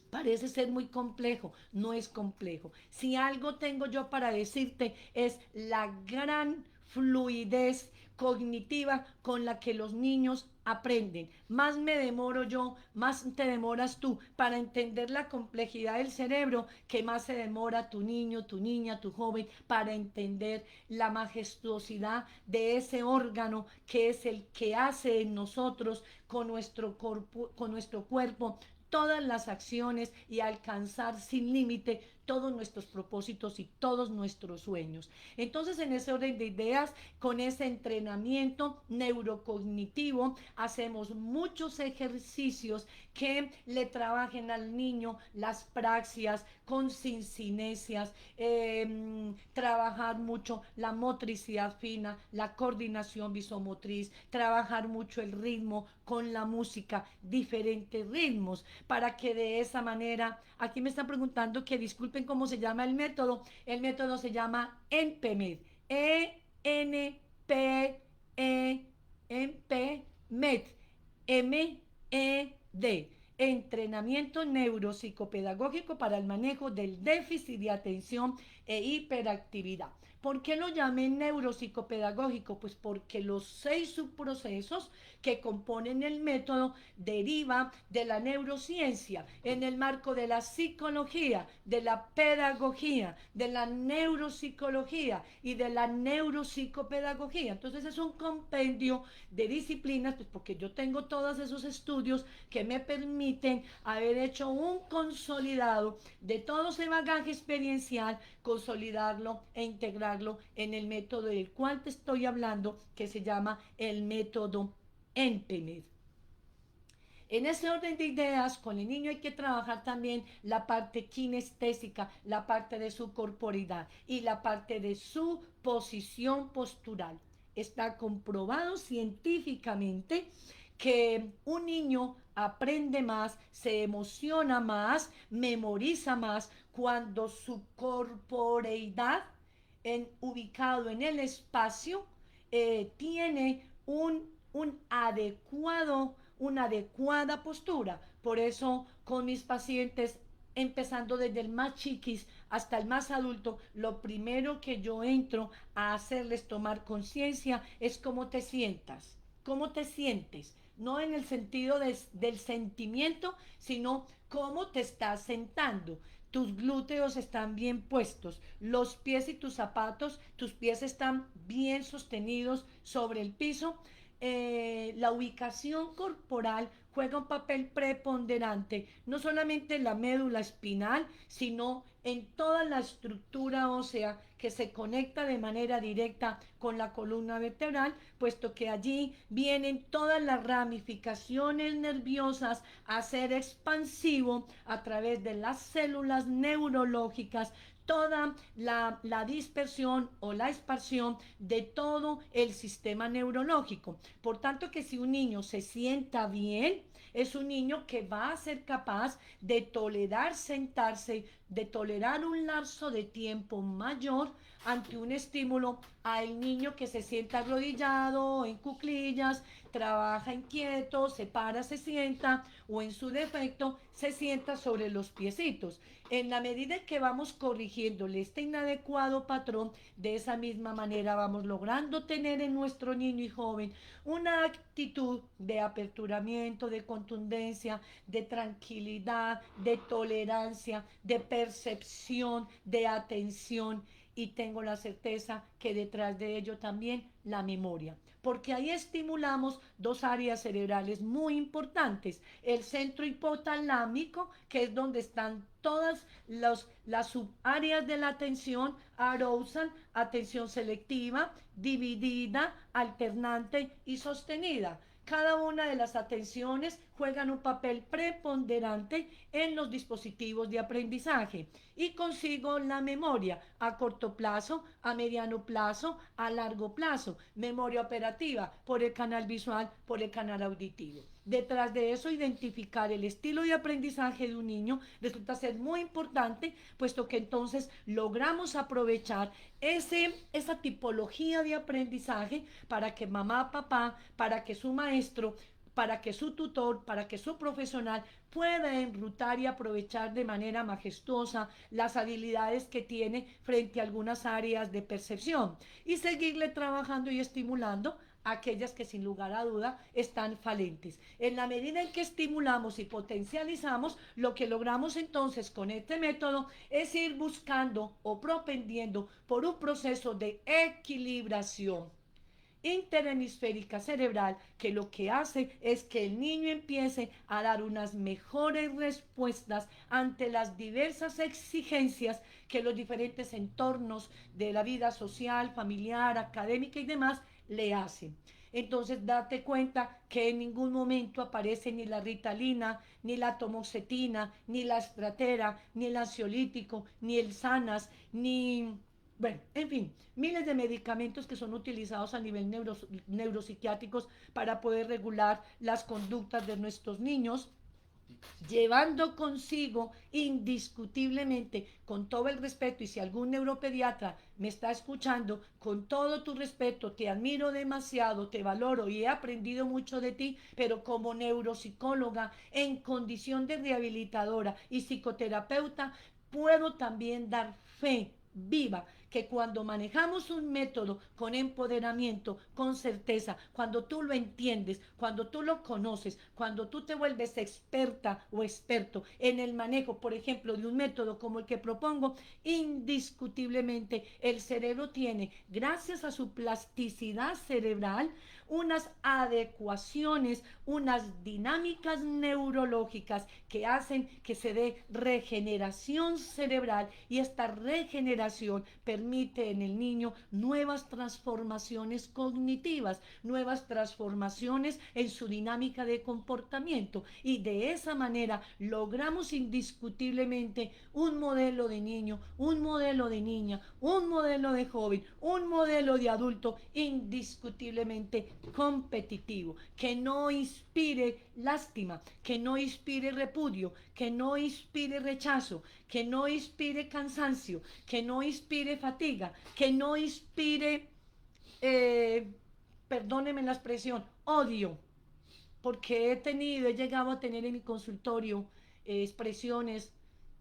Parece ser muy complejo, no es complejo. Si algo tengo yo para decirte es la gran fluidez cognitiva con la que los niños aprenden. Más me demoro yo, más te demoras tú para entender la complejidad del cerebro, que más se demora tu niño, tu niña, tu joven para entender la majestuosidad de ese órgano que es el que hace en nosotros con nuestro cuerpo todas las acciones y alcanzar sin límite todos nuestros propósitos y todos nuestros sueños. Entonces, en ese orden de ideas, con ese entrenamiento neurocognitivo, hacemos muchos ejercicios que le trabajen al niño las praxias con sincinesias, trabajar mucho la motricidad fina, la coordinación visomotriz, trabajar mucho el ritmo con la música, diferentes ritmos, para que de esa manera, aquí me están preguntando que disculpen cómo se llama el método se llama ENPEMED, ENPEMED, MED, entrenamiento neuropsicopedagógico para el manejo del déficit de atención e hiperactividad. ¿Por qué lo llamé neuropsicopedagógico? Pues porque los 6 subprocesos que componen el método deriva de la neurociencia en el marco de la psicología, de la pedagogía, de la neuropsicología y de la neuropsicopedagogía. Entonces es un compendio de disciplinas, pues porque yo tengo todos esos estudios que me permiten haber hecho un consolidado de todo ese bagaje experiencial, consolidarlo e integrarlo en el método del cual te estoy hablando, que se llama el método ENPEMED. En ese orden de ideas, con el niño hay que trabajar también la parte kinestésica, la parte de su corporidad y la parte de su posición postural. Está comprobado científicamente que un niño aprende más, se emociona más, memoriza más cuando su corporeidad ubicado en el espacio tiene una adecuada postura. Por eso con mis pacientes, empezando desde el más chiquis hasta el más adulto, lo primero que yo entro a hacerles tomar conciencia es cómo te sientas, cómo te sientes, no en el sentido del sentimiento, sino cómo te estás sentando. Tus glúteos están bien puestos, los pies y tus pies están bien sostenidos sobre el piso. La ubicación corporal juega un papel preponderante, no solamente en la médula espinal, sino en toda la estructura ósea que se conecta de manera directa con la columna vertebral, puesto que allí vienen todas las ramificaciones nerviosas a ser expansivo a través de las células neurológicas, toda la dispersión o la expansión de todo el sistema neurológico. Por tanto, que si un niño se sienta bien, es un niño que va a ser capaz de tolerar sentarse, de tolerar un lapso de tiempo mayor ante un estímulo al niño que se sienta arrodillado, en cuclillas, trabaja inquieto, se para, se sienta o en su defecto se sienta sobre los piecitos. En la medida que vamos corrigiéndole este inadecuado patrón, de esa misma manera vamos logrando tener en nuestro niño y joven una actitud de aperturamiento, de contundencia, de tranquilidad, de tolerancia, de percepción, de atención y tengo la certeza que detrás de ello también la memoria, porque ahí estimulamos dos áreas cerebrales muy importantes, el centro hipotalámico, que es donde están todas las subáreas de la atención, arousal, atención selectiva, dividida, alternante y sostenida. Cada una de las atenciones juegan un papel preponderante en los dispositivos de aprendizaje y consigo la memoria a corto plazo, a mediano plazo, a largo plazo, memoria operativa por el canal visual, por el canal auditivo. Detrás de eso, identificar el estilo de aprendizaje de un niño resulta ser muy importante, puesto que entonces logramos aprovechar esa tipología de aprendizaje para que mamá, papá, para que su maestro, para que su tutor, para que su profesional pueda enrutar y aprovechar de manera majestuosa las habilidades que tiene frente a algunas áreas de percepción y seguirle trabajando y estimulando aquellas que sin lugar a duda están falentes. En la medida en que estimulamos y potencializamos, lo que logramos entonces con este método es ir buscando o propendiendo por un proceso de equilibración interhemisférica cerebral que lo que hace es que el niño empiece a dar unas mejores respuestas ante las diversas exigencias que los diferentes entornos de la vida social, familiar, académica y demás le hacen. Entonces, date cuenta que en ningún momento aparece ni la ritalina, ni la tomoxetina, ni la estratera, ni el ansiolítico, ni el sanas, ni bueno, en fin, miles de medicamentos que son utilizados a nivel neuropsiquiátricos para poder regular las conductas de nuestros niños, llevando consigo indiscutiblemente, con todo el respeto, y si algún neuropediatra me está escuchando, con todo tu respeto, te admiro demasiado, te valoro y he aprendido mucho de ti, pero como neuropsicóloga en condición de rehabilitadora y psicoterapeuta, puedo también dar fe viva que cuando manejamos un método con empoderamiento, con certeza, cuando tú lo entiendes, cuando tú lo conoces, cuando tú te vuelves experta o experto en el manejo, por ejemplo, de un método como el que propongo, indiscutiblemente el cerebro tiene, gracias a su plasticidad cerebral, unas adecuaciones, unas dinámicas neurológicas que hacen que se dé regeneración cerebral y esta regeneración permite en el niño nuevas transformaciones cognitivas, nuevas transformaciones en su dinámica de comportamiento y de esa manera logramos indiscutiblemente un modelo de niño, un modelo de niña, un modelo de joven, un modelo de adulto indiscutiblemente competitivo, que no inspire lástima, que no inspire repudio, que no inspire rechazo, que no inspire cansancio, que no inspire fatiga, que no inspire, eh, perdóneme la expresión, odio, porque he llegado a tener en mi consultorio expresiones,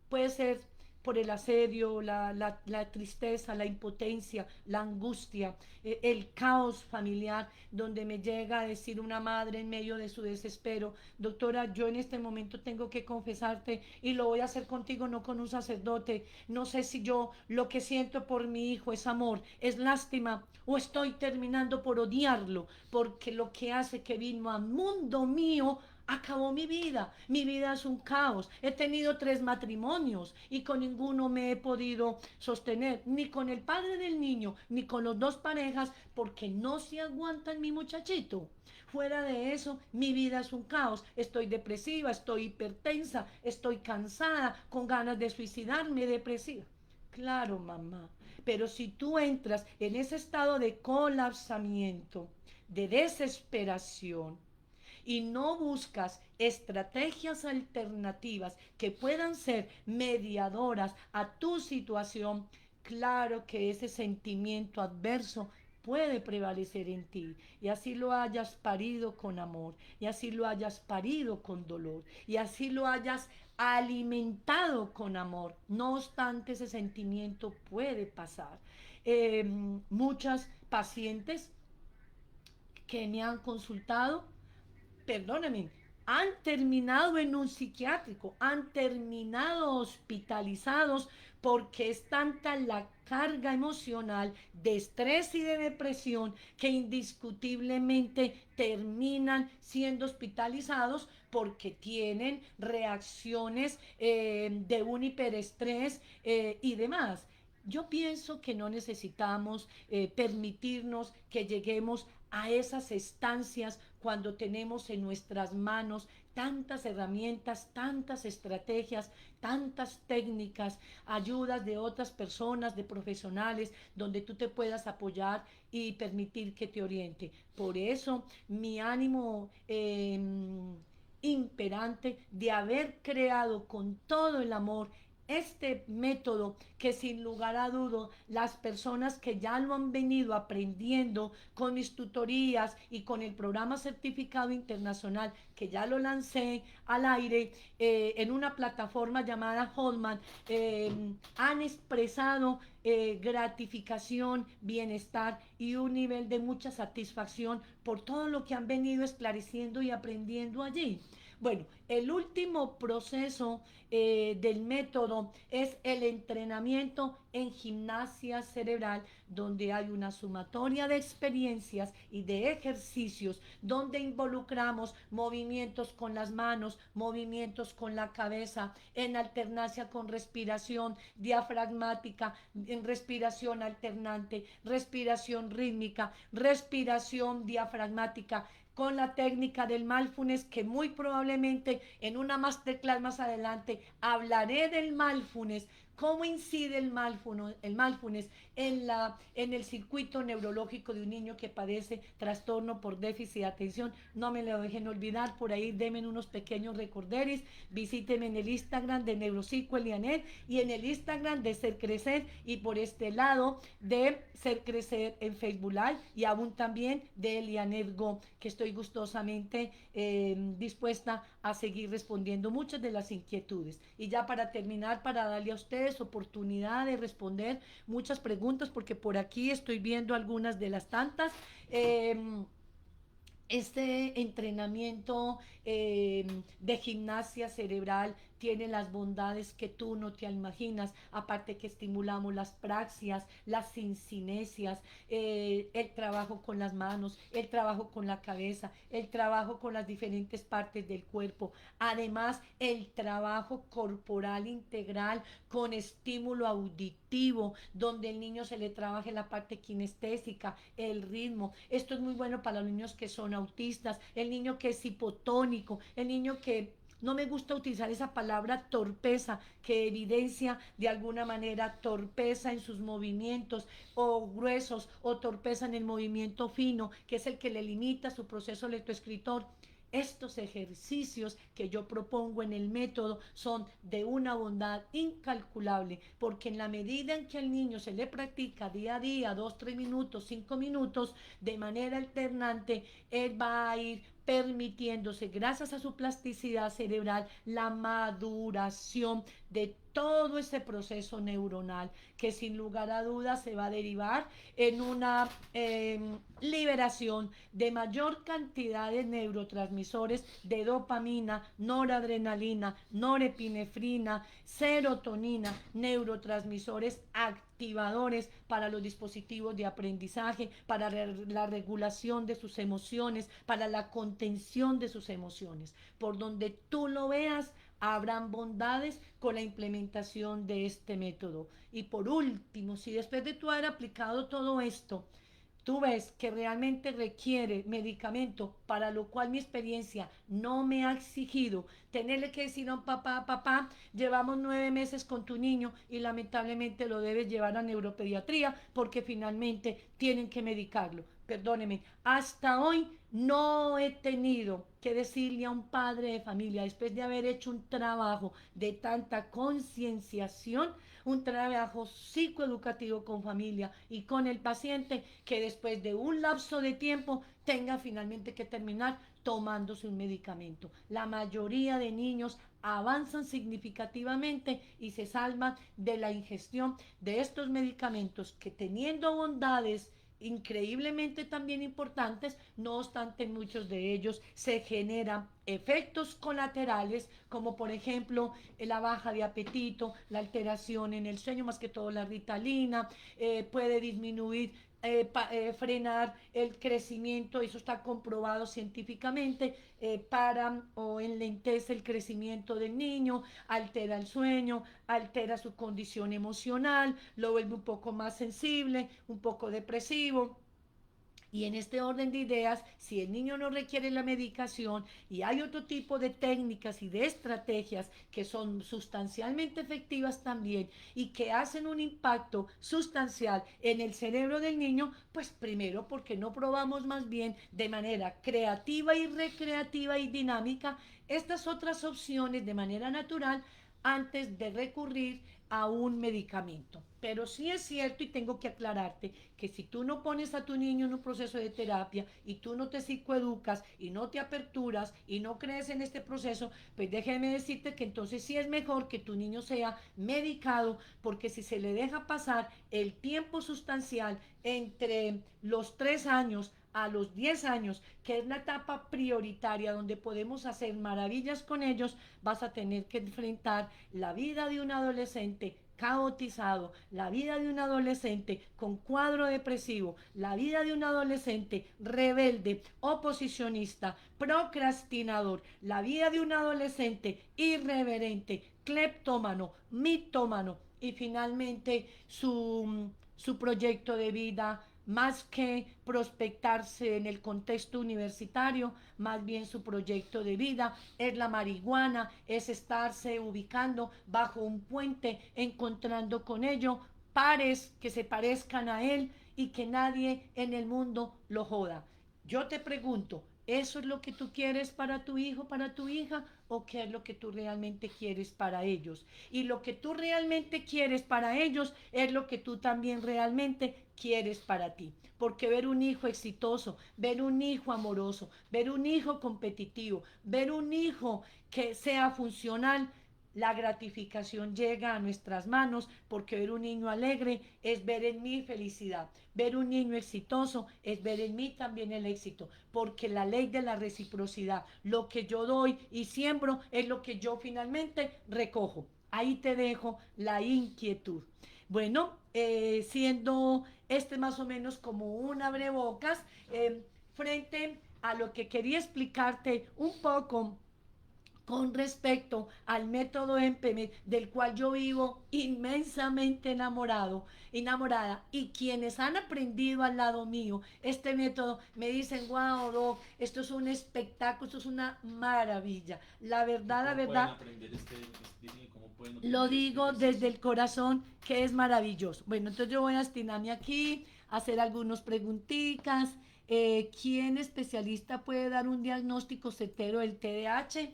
puede ser por el asedio, la tristeza, la impotencia, la angustia, el caos familiar, donde me llega a decir una madre en medio de su desespero, doctora, yo en este momento tengo que confesarte y lo voy a hacer contigo, no con un sacerdote, no sé si yo lo que siento por mi hijo es amor, es lástima o estoy terminando por odiarlo, porque lo que hace que vino al mundo mío acabó mi vida. Mi vida es un caos. He tenido 3 matrimonios y con ninguno me he podido sostener, ni con el padre del niño, ni con los dos parejas, porque no se aguantan mi muchachito. Fuera de eso, mi vida es un caos. Estoy depresiva, estoy hipertensa, estoy cansada, con ganas de suicidarme, depresiva. Claro, mamá, pero si tú entras en ese estado de colapsamiento, de desesperación, y no buscas estrategias alternativas que puedan ser mediadoras a tu situación, claro que ese sentimiento adverso puede prevalecer en ti y así lo hayas parido con amor y así lo hayas parido con dolor y así lo hayas alimentado con amor. No obstante, ese sentimiento puede pasar. Muchas pacientes que me han consultado, perdóname, han terminado en un psiquiátrico, han terminado hospitalizados porque es tanta la carga emocional de estrés y de depresión que indiscutiblemente terminan siendo hospitalizados porque tienen reacciones de un hiperestrés y demás. Yo pienso que no necesitamos permitirnos que lleguemos a esas estancias cuando tenemos en nuestras manos tantas herramientas, tantas estrategias, tantas técnicas, ayudas de otras personas, de profesionales, donde tú te puedas apoyar y permitir que te oriente. Por eso mi ánimo imperante de haber creado con todo el amor este método que sin lugar a dudo las personas que ya lo han venido aprendiendo con mis tutorías y con el programa certificado internacional que ya lo lancé al aire en una plataforma llamada Hotman, han expresado gratificación, bienestar y un nivel de mucha satisfacción por todo lo que han venido esclareciendo y aprendiendo allí. Bueno, el último proceso del método es el entrenamiento en gimnasia cerebral, donde hay una sumatoria de experiencias y de ejercicios, donde involucramos movimientos con las manos, movimientos con la cabeza, en alternancia con respiración diafragmática, en respiración alternante, respiración rítmica, respiración diafragmática, con la técnica del mindfulness, que muy probablemente en una masterclass más adelante hablaré del mindfulness, cómo incide el mindfulness en el circuito neurológico de un niño que padece trastorno por déficit de atención. No me lo dejen olvidar, por ahí denme unos pequeños recorderis, visítenme en el Instagram de Neuropsico Elianet y en el Instagram de Ser Crecer, y por este lado de Ser Crecer en Facebook Live, y aún también de Elianet Go, que estoy gustosamente dispuesta a seguir respondiendo muchas de las inquietudes. Y ya para terminar, para darle a ustedes oportunidad de responder muchas preguntas, porque por aquí estoy viendo algunas de las tantas. Este entrenamiento de gimnasia cerebral tiene las bondades que tú no te imaginas, aparte que estimulamos las praxias, las sincinesias, el trabajo con las manos, el trabajo con la cabeza, el trabajo con las diferentes partes del cuerpo, además el trabajo corporal integral con estímulo auditivo, donde el niño se le trabaje la parte kinestésica, el ritmo. Esto es muy bueno para los niños que son autistas, el niño que es hipotónico, el niño que no me gusta utilizar esa palabra torpeza, que evidencia de alguna manera torpeza en sus movimientos o gruesos, o torpeza en el movimiento fino, que es el que le limita su proceso lectoescritor. Estos ejercicios que yo propongo en el método son de una bondad incalculable, porque en la medida en que al niño se le practica día a día, 2, 3 minutos, 5 minutos, de manera alternante, él va a ir permitiéndose, gracias a su plasticidad cerebral, la maduración de todo ese proceso neuronal, que sin lugar a dudas se va a derivar en una liberación de mayor cantidad de neurotransmisores, de dopamina, noradrenalina, norepinefrina, serotonina, neurotransmisores activadores para los dispositivos de aprendizaje, para la regulación de sus emociones, para la contención de sus emociones. Por donde tú lo veas, habrán bondades con la implementación de este método. Y por último, si después de tú haber aplicado todo esto, tú ves que realmente requiere medicamento, para lo cual mi experiencia no me ha exigido tenerle que decir a un papá, papá, llevamos 9 meses con tu niño y lamentablemente lo debes llevar a neuropediatría porque finalmente tienen que medicarlo. Perdóneme, hasta hoy no he tenido que decirle a un padre de familia, después de haber hecho un trabajo de tanta concienciación, un trabajo psicoeducativo con familia y con el paciente, que después de un lapso de tiempo tenga finalmente que terminar tomándose un medicamento. La mayoría de niños avanzan significativamente y se salvan de la ingestión de estos medicamentos que, teniendo bondades increíblemente también importantes, no obstante en muchos de ellos se generan efectos colaterales como por ejemplo la baja de apetito, la alteración en el sueño, más que todo la ritalina, puede disminuir frenar el crecimiento, eso está comprobado científicamente, para o enlentece el crecimiento del niño, altera el sueño, altera su condición emocional, lo vuelve un poco más sensible, un poco depresivo. Y en este orden de ideas, si el niño no requiere la medicación y hay otro tipo de técnicas y de estrategias que son sustancialmente efectivas también y que hacen un impacto sustancial en el cerebro del niño, pues primero porque no probamos más bien de manera creativa y recreativa y dinámica estas otras opciones de manera natural antes de recurrir a un medicamento. Pero sí es cierto y tengo que aclararte que si tú no pones a tu niño en un proceso de terapia y tú no te psicoeducas y no te aperturas y no crees en este proceso, pues déjeme decirte que entonces sí es mejor que tu niño sea medicado, porque si se le deja pasar el tiempo sustancial entre los 3 años a los 10 años, que es la etapa prioritaria donde podemos hacer maravillas con ellos, vas a tener que enfrentar la vida de un adolescente caotizado, la vida de un adolescente con cuadro depresivo, la vida de un adolescente rebelde, oposicionista, procrastinador, la vida de un adolescente irreverente, cleptómano, mitómano y finalmente su proyecto de vida, más que prospectarse en el contexto universitario, más bien su proyecto de vida es la marihuana, es estarse ubicando bajo un puente, encontrando con ello pares que se parezcan a él y que nadie en el mundo lo joda. Yo te pregunto, ¿eso es lo que tú quieres para tu hijo, para tu hija? ¿O qué es lo que tú realmente quieres para ellos? Y lo que tú realmente quieres para ellos es lo que tú también realmente quieres para ti. Porque ver un hijo exitoso, ver un hijo amoroso, ver un hijo competitivo, ver un hijo que sea funcional, la gratificación llega a nuestras manos, porque ver un niño alegre es ver en mí felicidad. Ver un niño exitoso es ver en mí también el éxito, porque la ley de la reciprocidad, lo que yo doy y siembro es lo que yo finalmente recojo. Ahí te dejo la inquietud. Bueno, siendo este más o menos como un abrebocas, frente a lo que quería explicarte un poco con respecto al método EMPEME, del cual yo vivo inmensamente enamorada, y quienes han aprendido al lado mío este método me dicen, wow, Doc, esto es un espectáculo, esto es una maravilla. ¿Y La cómo pueden verdad, aprender dicen, cómo pueden lo utilizar este digo desde ejercicio? el corazón que es maravilloso. Bueno, entonces yo voy a estirarme aquí, a hacer algunas preguntitas. ¿Quién especialista puede dar un diagnóstico certero del TDAH?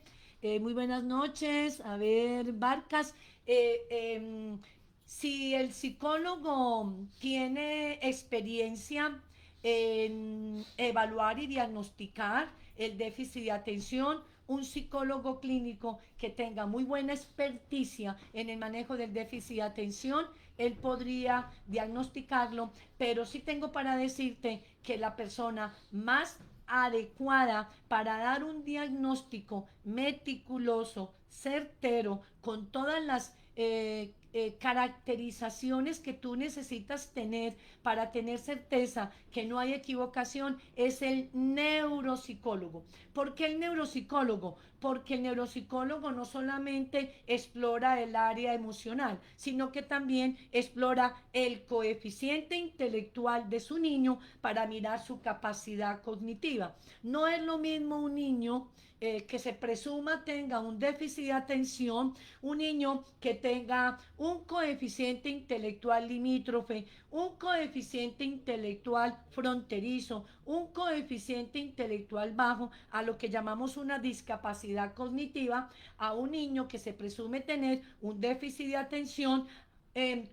Muy buenas noches. A ver, Barcas. eh, em, si el psicólogo tiene experiencia en evaluar y diagnosticar el déficit de atención, un psicólogo clínico que tenga muy buena experticia en el manejo del déficit de atención, él podría diagnosticarlo, pero sí tengo para decirte que la persona más adecuada para dar un diagnóstico meticuloso, certero, con todas las caracterizaciones que tú necesitas tener para tener certeza que no hay equivocación, es el neuropsicólogo. ¿Por qué el neuropsicólogo? Porque el neuropsicólogo no solamente explora el área emocional, sino que también explora el coeficiente intelectual de su niño para mirar su capacidad cognitiva. No es lo mismo un niño que se presuma tenga un déficit de atención, un niño que tenga un coeficiente intelectual limítrofe, un coeficiente intelectual fronterizo, un coeficiente intelectual bajo, a lo que llamamos una discapacidad cognitiva, a un niño que se presume tener un déficit de atención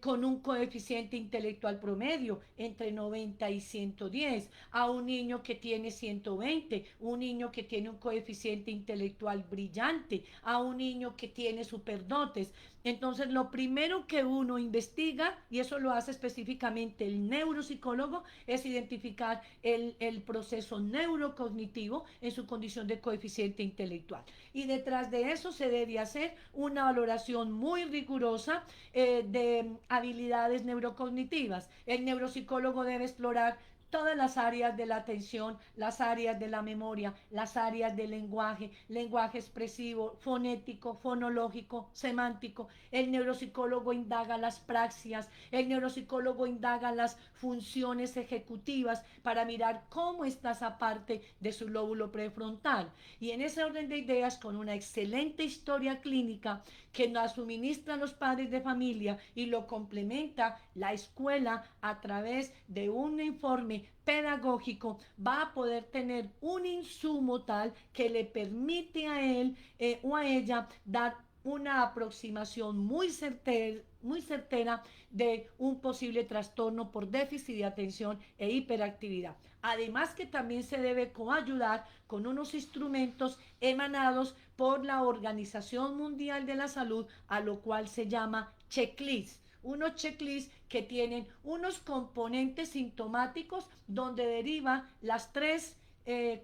con un coeficiente intelectual promedio entre 90 y 110, a un niño que tiene 120, un niño que tiene un coeficiente intelectual brillante, a un niño que tiene superdotes. Entonces, lo primero que uno investiga, y eso lo hace específicamente el neuropsicólogo, es identificar el proceso neurocognitivo en su condición de coeficiente intelectual. Y detrás de eso se debe hacer una valoración muy rigurosa de habilidades neurocognitivas. El neuropsicólogo debe explorar todas las áreas de la atención, las áreas de la memoria, las áreas del lenguaje, lenguaje expresivo, fonético, fonológico, semántico. El neuropsicólogo indaga las praxias, el neuropsicólogo indaga las funciones ejecutivas para mirar cómo está esa parte de su lóbulo prefrontal. Y en ese orden de ideas, con una excelente historia clínica que nos suministran los padres de familia y lo complementa la escuela a través de un informe pedagógico, va a poder tener un insumo tal que le permite a él o a ella dar una aproximación muy certera de un posible trastorno por déficit de atención e hiperactividad. Además que también se debe coayudar con unos instrumentos emanados por la Organización Mundial de la Salud, a lo cual se llama checklist. Unos checklists que tienen unos componentes sintomáticos donde deriva las tres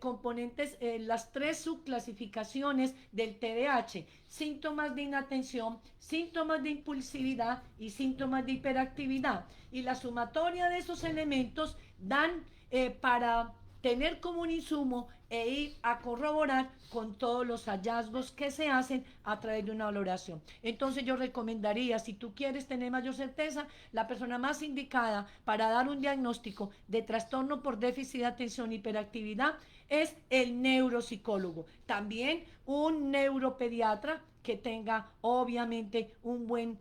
componentes, las tres subclasificaciones del TDAH: síntomas de inatención, síntomas de impulsividad y síntomas de hiperactividad. Y la sumatoria de esos elementos dan para tener como un insumo e ir a corroborar con todos los hallazgos que se hacen a través de una valoración. Entonces yo recomendaría, si tú quieres tener mayor certeza, la persona más indicada para dar un diagnóstico de trastorno por déficit de atención y hiperactividad es el neuropsicólogo. También un neuropediatra que tenga obviamente un buen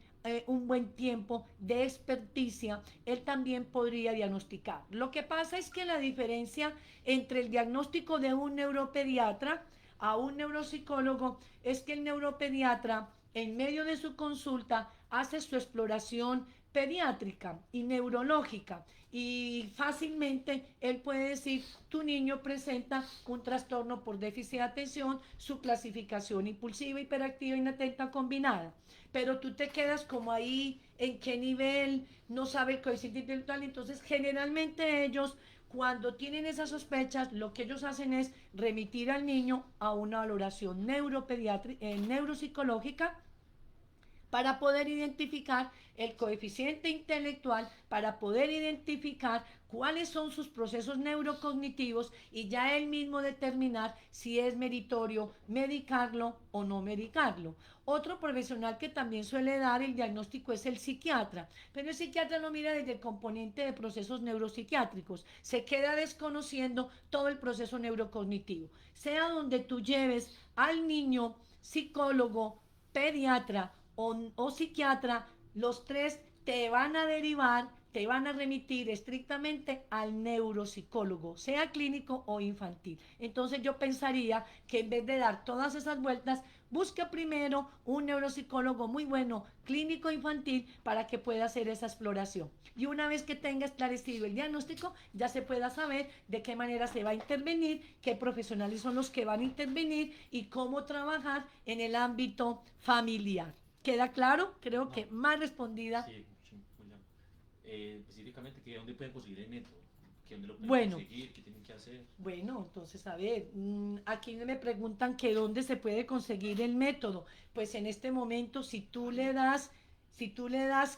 tiempo de experticia, él también podría diagnosticar. Lo que pasa es que la diferencia entre el diagnóstico de un neuropediatra a un neuropsicólogo es que el neuropediatra, en medio de su consulta, hace su exploración pediátrica y neurológica, y fácilmente él puede decir: tu niño presenta un trastorno por déficit de atención, su clasificación impulsiva, hiperactiva, inatenta combinada. Pero tú te quedas como ahí, en qué nivel, no sabe el coeficiente intelectual. Entonces generalmente ellos, cuando tienen esas sospechas, lo que ellos hacen es remitir al niño a una valoración neuropsicológica para poder identificar el coeficiente intelectual, para poder identificar cuáles son sus procesos neurocognitivos, y ya él mismo determinar si es meritorio medicarlo o no medicarlo. Otro profesional que también suele dar el diagnóstico es el psiquiatra, pero el psiquiatra lo mira desde el componente de procesos neuropsiquiátricos, se queda desconociendo todo el proceso neurocognitivo. Sea donde tú lleves al niño, psicólogo, pediatra o psiquiatra, los tres te van a derivar, te van a remitir estrictamente al neuropsicólogo, sea clínico o infantil. Entonces yo pensaría que en vez de dar todas esas vueltas, busca primero un neuropsicólogo muy bueno, clínico infantil, para que pueda hacer esa exploración. Y una vez que tenga esclarecido el diagnóstico, ya se pueda saber de qué manera se va a intervenir, qué profesionales son los que van a intervenir y cómo trabajar en el ámbito familiar. ¿Queda claro? Creo No, que más respondida. sí, Julián. Específicamente, ¿dónde pueden conseguir el método? ¿Dónde lo pueden Bueno, conseguir? ¿Qué tienen que hacer? bueno, entonces, a ver, aquí me preguntan que dónde se puede conseguir el método. Pues en este momento, si tú le das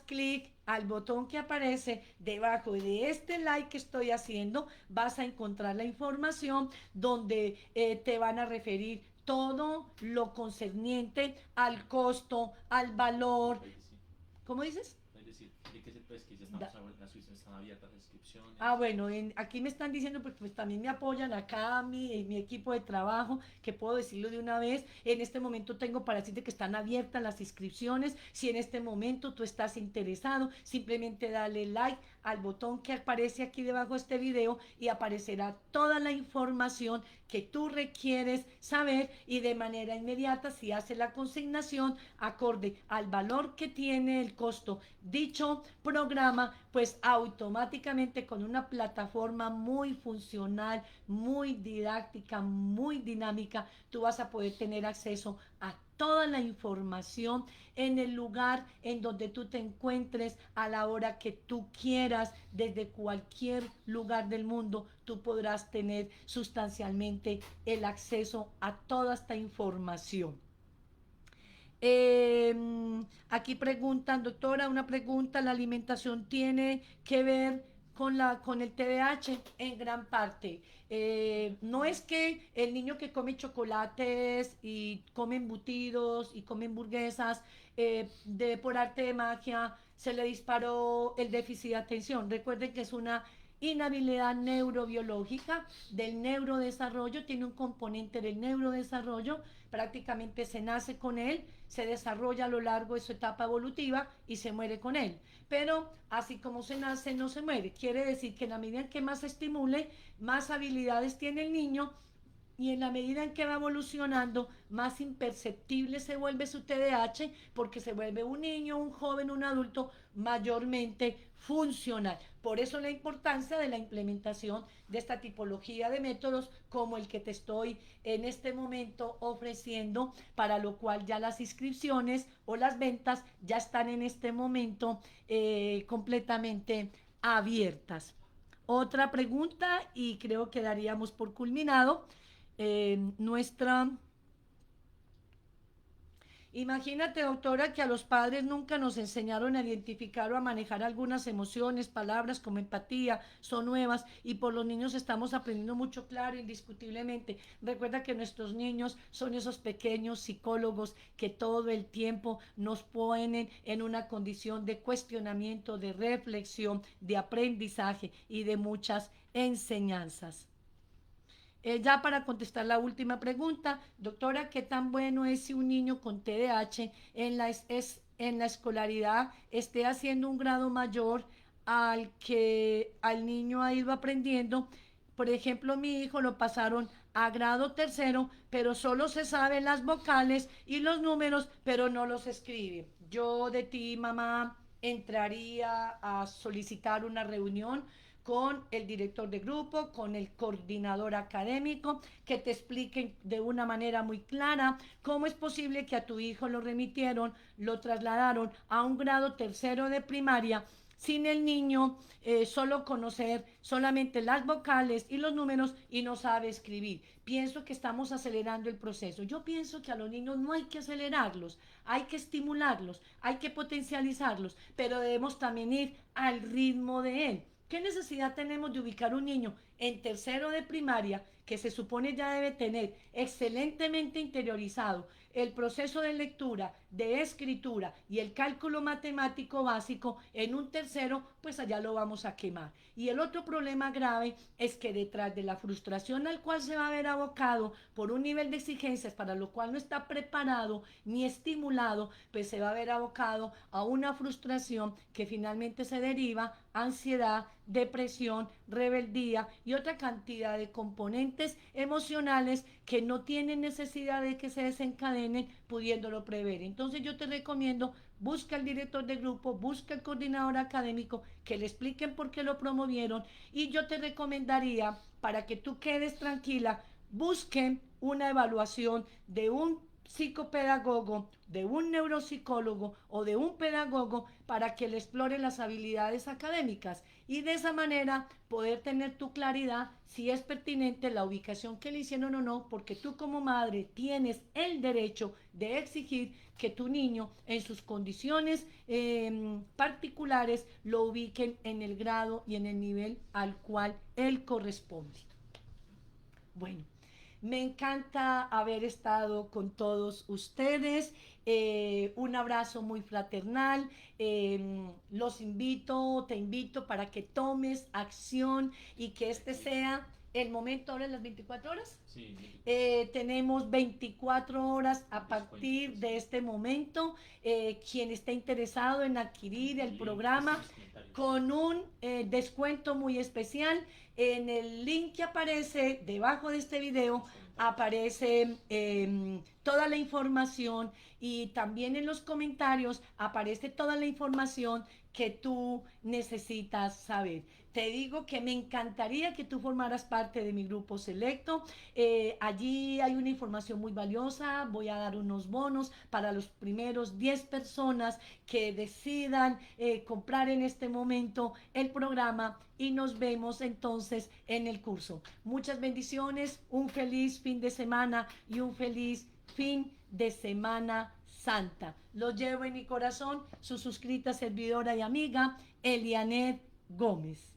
clic al botón que aparece debajo de este like que estoy haciendo, vas a encontrar la información donde te van a referir todo lo concerniente al costo, al valor. Ahí sí. ¿Cómo dices? Es decir, explíquese pues que ya Da- las suites están abiertas las inscripciones. Bueno, aquí me están diciendo, porque pues también me apoyan acá mi equipo de trabajo, que puedo decirlo de una vez. En este momento tengo para decirte que están abiertas las inscripciones. Si en este momento tú estás interesado, simplemente dale like al botón que aparece aquí debajo de este video y aparecerá toda la información que tú requieres saber y de manera inmediata, si haces la consignación acorde al valor que tiene el costo dicho programa, pues automáticamente con una plataforma muy funcional, muy didáctica, muy dinámica, tú vas a poder tener acceso a toda la información en el lugar en donde tú te encuentres, a la hora que tú quieras, desde cualquier lugar del mundo, tú podrás tener sustancialmente el acceso a toda esta información. Eh, Aquí preguntan, doctora, una pregunta, ¿la alimentación tiene que ver con el TDAH? En gran parte. No es que el niño que come chocolates y come embutidos y come hamburguesas, por arte de magia se le disparó el déficit de atención. Recuerden que es una inhabilidad neurobiológica del neurodesarrollo, tiene un componente del neurodesarrollo, prácticamente se nace con él, se desarrolla a lo largo de su etapa evolutiva y se muere con él. Pero así como se nace, no se muere. Quiere decir que en la medida en que más se estimule, más habilidades tiene el niño y en la medida en que va evolucionando, más imperceptible se vuelve su TDAH porque se vuelve un niño, un joven, un adulto mayormente funcional. Por eso la importancia de la implementación de esta tipología de métodos como el que te estoy en este momento ofreciendo, para lo cual ya las inscripciones o las ventas ya están en este momento completamente abiertas. Otra pregunta y creo que daríamos por culminado nuestra... Imagínate, doctora, que a los padres nunca nos enseñaron a identificar o a manejar algunas emociones, palabras como empatía, son nuevas y por los niños estamos aprendiendo mucho, claro, indiscutiblemente. Recuerda que nuestros niños son esos pequeños psicólogos que todo el tiempo nos ponen en una condición de cuestionamiento, de reflexión, de aprendizaje y de muchas enseñanzas. Ya para contestar la última pregunta, doctora, ¿qué tan bueno es si un niño con TDAH en la escolaridad esté haciendo un grado mayor al que al niño ha ido aprendiendo? Por ejemplo, mi hijo lo pasaron a grado tercero, pero solo se saben las vocales y los números, pero no los escribe. Yo de ti, mamá, entraría a solicitar una reunión con el director de grupo, con el coordinador académico, que te expliquen de una manera muy clara cómo es posible que a tu hijo lo remitieron, lo trasladaron a un grado tercero de primaria sin el niño solo conocer solamente las vocales y los números y no sabe escribir. Pienso que estamos acelerando el proceso. Yo pienso que a los niños no hay que acelerarlos, hay que estimularlos, hay que potencializarlos, pero debemos también ir al ritmo de él. ¿Qué necesidad tenemos de ubicar un niño en tercero de primaria que se supone ya debe tener excelentemente interiorizado el proceso de lectura, de escritura y el cálculo matemático básico en un tercero? Pues allá lo vamos a quemar. Y el otro problema grave es que detrás de la frustración al cual se va a ver abocado por un nivel de exigencias para lo cual no está preparado ni estimulado, pues se va a ver abocado a una frustración que finalmente se deriva ansiedad, depresión, rebeldía y otra cantidad de componentes emocionales que no tienen necesidad de que se desencadenen pudiéndolo prever. Entonces yo te recomiendo, busca al director de grupo, busca al coordinador académico, que le expliquen por qué lo promovieron y yo te recomendaría, para que tú quedes tranquila, busquen una evaluación de un psicopedagogo, de un neuropsicólogo o de un pedagogo para que le explore las habilidades académicas y de esa manera poder tener tu claridad si es pertinente la ubicación que le hicieron o no, porque tú como madre tienes el derecho de exigir que tu niño en sus condiciones particulares lo ubiquen en el grado y en el nivel al cual él corresponde. Bueno, me encanta haber estado con todos ustedes. Un abrazo muy fraternal. Los invito, te invito para que tomes acción y que este sea El momento ahora es las 24 horas. Sí, Tenemos 24 horas a Descuento, partir de sí. este momento. Quien esté interesado en adquirir el link programa está en los comentarios. con un descuento muy especial, en el link que aparece debajo de este video Los comentarios. aparece toda la información, y también en los comentarios aparece toda la información que tú necesitas saber. Te digo que me encantaría que tú formaras parte de mi grupo selecto. Allí hay una información muy valiosa. Voy a dar unos bonos para los primeros 10 personas que decidan comprar en este momento el programa, y nos vemos entonces en el curso. Muchas bendiciones, un feliz fin de semana y un feliz fin de semana santa. Lo llevo en mi corazón, su suscrita servidora y amiga Elianet Gómez.